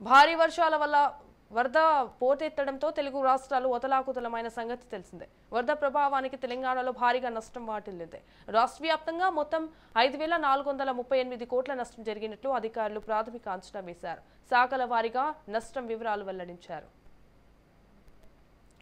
భారీ వర్షాల వల్ల వరద పోటెత్తడంతో తెలుగు రాష్ట్రాలు ఒతలాకుతలమైన సంగతి తెలిసిందే. వరద ప్రభావానికి తెలంగాణలో భారీగా నష్టం వాటిల్లింది. రాష్ట్ర వ్యాప్తంగా మొత్తం 5,438 కోట్ల నష్టం జరిగినట్లు అధికారులు ప్రాథమిక అంచనా వేశారు. శాఖల వారీగా నష్టం వివరాలు వెల్లడించారు.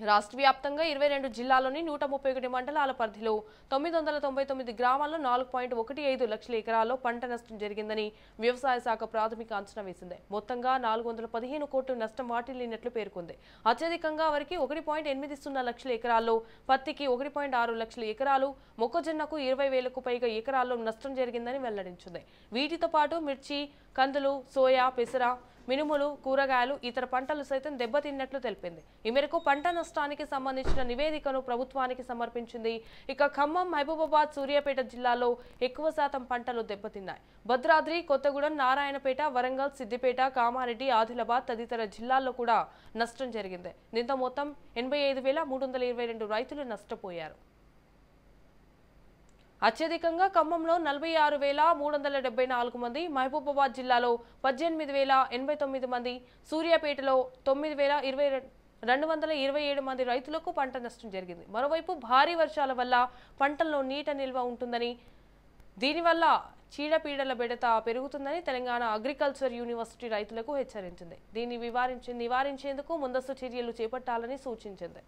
రాష్ట్ర వ్యాప్తంగా 22 జిల్లాల్లోని 131 మండలాల పరిధిలో 999 గ్రామాల్లో 4.15 లక్షల ఎకరాల్లో పంట నష్టం జరిగిందని వ్యవసాయ శాఖ ప్రాథమిక అంచనా వేసింది. మొత్తంగా 415 కోట్ల నష్టం వాటిల్లినట్లు పేర్కొంది. అత్యధికంగా వరకు 1.80 లక్షల ఎకరాల్లో, పత్తికి 1.6 లక్షల ఎకరాలు, మొక్కజొన్నకు 20,000కు పైగా ఎకరాల్లో నష్టం జరిగిందని వెల్లడించింది. వీటితో పాటు మిర్చి, కందులు, సోయా, పెసర, మినుములు, కూరగాయలు, ఇతర పంటలు సైతం దెబ్బతిన్నట్లు తెలిపింది. ఈ మేరకు పంట నష్టానికి సంబంధించిన నివేదికను ప్రభుత్వానికి సమర్పించింది. ఇక ఖమ్మం, మహబూబాబాద్, సూర్యాపేట జిల్లాలో ఎక్కువ శాతం పంటలు దెబ్బతిన్నాయి. భద్రాద్రి, కొత్తగూడెం, నారాయణపేట, వరంగల్, సిద్దిపేట, కామారెడ్డి, ఆదిలాబాద్ తదితర జిల్లాల్లో కూడా నష్టం జరిగింది. దీంతో మొత్తం 85,322 రైతులు నష్టపోయారు. అత్యధికంగా ఖమ్మంలో 46,374 మంది, మహబూబాబాద్ జిల్లాలో 18,089 మంది, సూర్యాపేటలో 9,227 మంది రైతులకు పంట నష్టం జరిగింది. మరోవైపు భారీ వర్షాల వల్ల పంటల్లో నీట నిల్వ ఉంటుందని, దీనివల్ల చీడపీడల బెడత పెరుగుతుందని తెలంగాణ అగ్రికల్చర్ యూనివర్సిటీ రైతులకు హెచ్చరించింది. దీన్ని నివారించేందుకు ముందస్తు చర్యలు చేపట్టాలని సూచించింది.